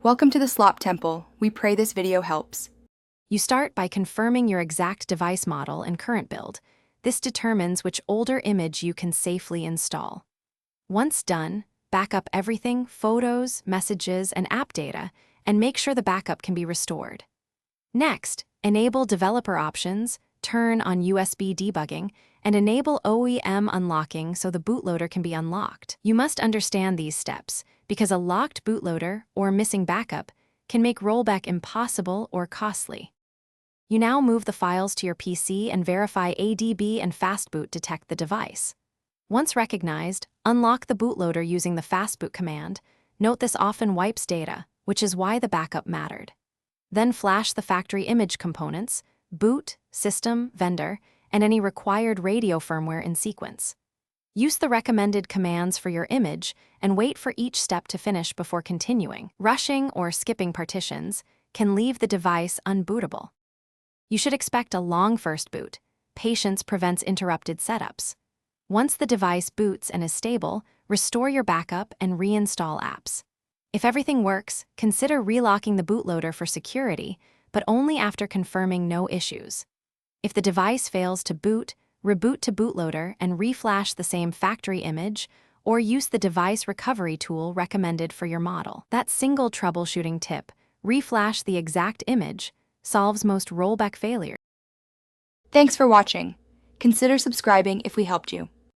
Welcome to the Slop Temple. We pray this video helps. You start by confirming your exact device model and current build. This determines which older image you can safely install. Once done, back up everything, photos, messages, and app data, and make sure the backup can be restored. Next, enable developer options, turn on USB debugging, and enable OEM unlocking so the bootloader can be unlocked. You must understand these steps, because a locked bootloader or missing backup can make rollback impossible or costly. You now move the files to your PC and verify ADB and fastboot detect the device. Once recognized, unlock the bootloader using the fastboot command. Note this often wipes data, which is why the backup mattered. Then flash the factory image components, boot, system, vendor, and any required radio firmware in sequence. Use the recommended commands for your image and wait for each step to finish before continuing. Rushing or skipping partitions can leave the device unbootable. You should expect a long first boot. Patience prevents interrupted setups. Once the device boots and is stable, restore your backup and reinstall apps. If everything works, consider relocking the bootloader for security, but only after confirming no issues. If the device fails to boot, reboot to bootloader and reflash the same factory image, or use the device recovery tool recommended for your model. That single troubleshooting tip, reflash the exact image, solves most rollback failures. Thanks for watching. Consider subscribing if we helped you.